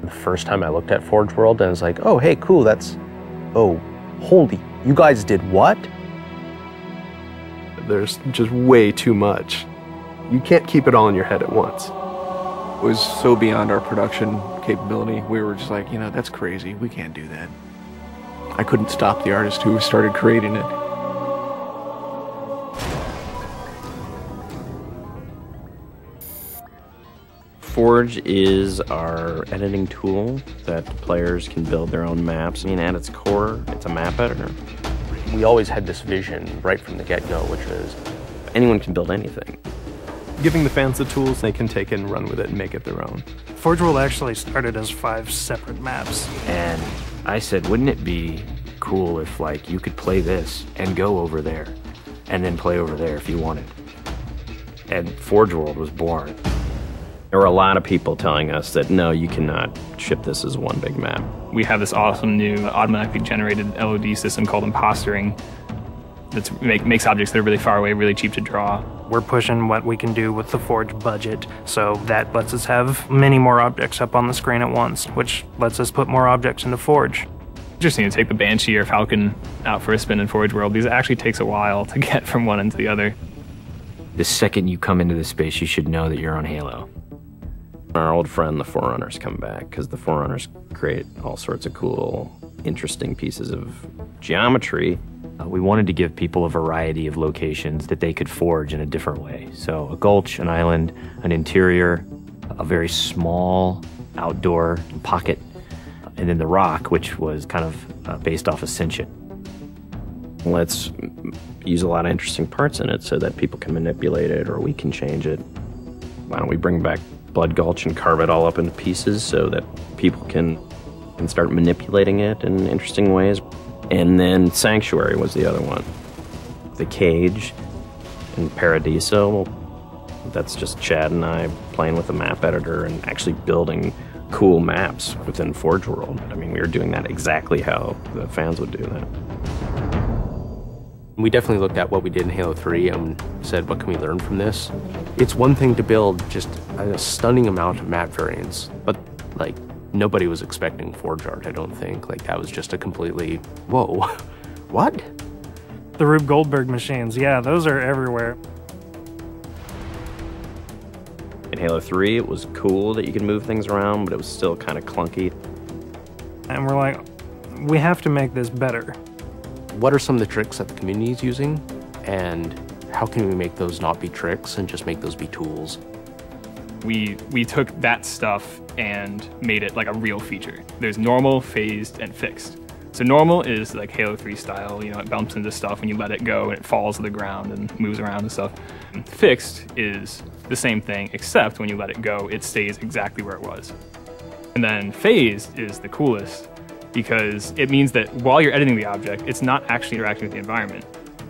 The first time I looked at Forge World, and I was like, oh, hey, cool, oh, holy, you guys did what? There's just way too much. You can't keep it all in your head at once. It was so beyond our production capability. We were just like, that's crazy. We can't do that. I couldn't stop the artist who started creating it. Forge is our editing tool that players can build their own maps. I mean, at its core, it's a map editor. We always had this vision right from the get-go, which was anyone can build anything. Giving the fans the tools, they can take it and run with it and make it their own. Forge World actually started as 5 separate maps. And I said, wouldn't it be cool if, like, you could play this and go over there and then play over there if you wanted? And Forge World was born. There were a lot of people telling us that, no, you cannot ship this as one big map. We have this awesome new automatically generated LOD system called impostering that makes objects that are really far away really cheap to draw. We're pushing what we can do with the Forge budget, so that lets us have many more objects up on the screen at once, which lets us put more objects into Forge. Interesting to take the Banshee or Falcon out for a spin in Forge World, because it actually takes a while to get from one end to the other. The second you come into this space, you should know that you're on Halo. Our old friend, the Forerunners, come back, because the Forerunners create all sorts of cool, interesting pieces of geometry. We wanted to give people a variety of locations that they could forge in a different way. So a gulch, an island, an interior, a very small outdoor pocket, and then the rock, which was kind of based off Ascension. Let's use a lot of interesting parts in it so that people can manipulate it or we can change it. Why don't we bring back Blood Gulch and carve it all up into pieces so that people can start manipulating it in interesting ways. And then Sanctuary was the other one. The Cage and Paradiso, that's just Chad and I playing with the map editor and actually building cool maps within Forge World. I mean, we were doing that exactly how the fans would do that. we definitely looked at what we did in Halo 3 and said, what can we learn from this? It's one thing to build just a stunning amount of map variants, but like nobody was expecting Forge art, I don't think. Like that was just a completely, whoa, what? The Rube Goldberg machines, yeah, those are everywhere. In Halo 3, it was cool that you could move things around, but it was still kind of clunky. And we're like, we have to make this better. What are some of the tricks that the community is using, and how can we make those not be tricks and just make those be tools? We took that stuff and made it like a real feature. There's normal, phased, and fixed. So normal is like Halo 3 style, you know, it bumps into stuff when you let it go and it falls to the ground and moves around and stuff. And fixed is the same thing, except when you let it go, it stays exactly where it was. And then phased is the coolest because it means that while you're editing the object, it's not actually interacting with the environment.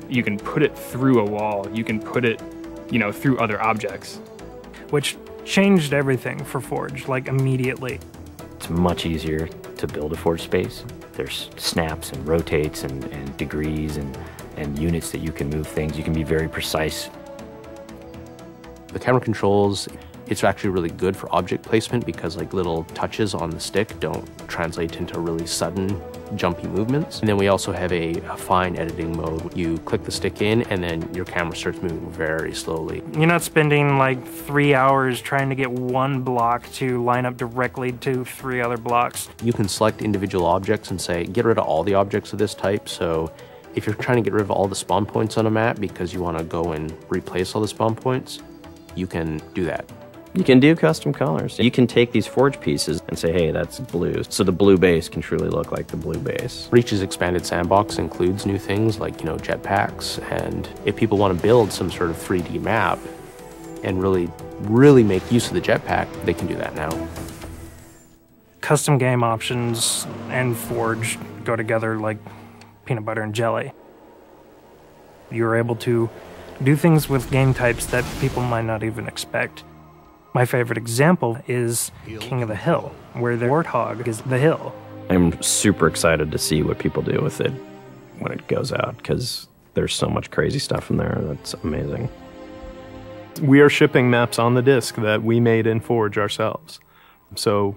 You can put it through a wall, you can put it, you know, through other objects. Which changed everything for Forge, like immediately. It's much easier to build a Forge space. There's snaps and rotates and degrees and units that you can move things. You can be very precise. The camera controls, it's actually really good for object placement because like little touches on the stick don't translate into really sudden jumpy movements. And then we also have a fine editing mode. You click the stick in and then your camera starts moving very slowly. You're not spending like 3 hours trying to get one block to line up directly to 3 other blocks. You can select individual objects and say, get rid of all the objects of this type. So if you're trying to get rid of all the spawn points on a map because you want to go and replace all the spawn points, you can do that. You can do custom colors. You can take these Forge pieces and say, hey, that's blue. So the blue base can truly look like the blue base. Reach's expanded sandbox includes new things like, you know, jetpacks. And if people want to build some sort of 3D map and really make use of the jetpack, they can do that now. Custom game options and Forge go together like peanut butter and jelly. You're able to do things with game types that people might not even expect. My favorite example is King of the Hill, where the warthog is the hill. I'm super excited to see what people do with it when it goes out, because there's so much crazy stuff in there that's amazing. We are shipping maps on the disc that we made in Forge ourselves. So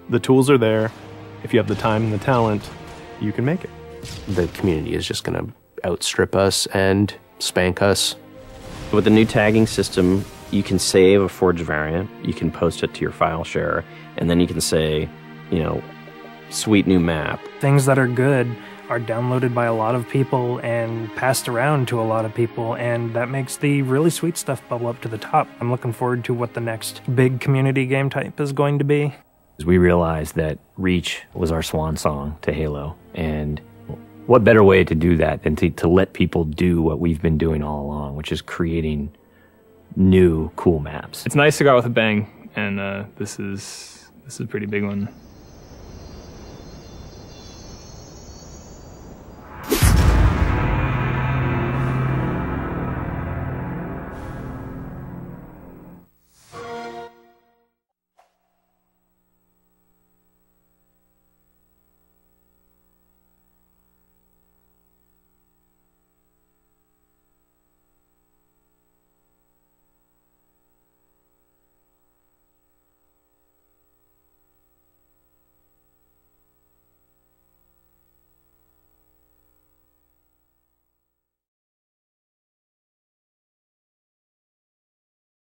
The tools are there. If you have the time and the talent, you can make it. The community is just going to outstrip us and spank us. With the new tagging system, you can save a forged variant, you can post it to your file share, and then you can say, you know, sweet new map. Things that are good are downloaded by a lot of people and passed around to a lot of people, and that makes the really sweet stuff bubble up to the top. I'm looking forward to what the next big community game type is going to be. We realized that Reach was our swan song to Halo, and what better way to do that than to let people do what we've been doing all along, which is creating new cool maps. It's nice to go out with a bang, and this is a pretty big one.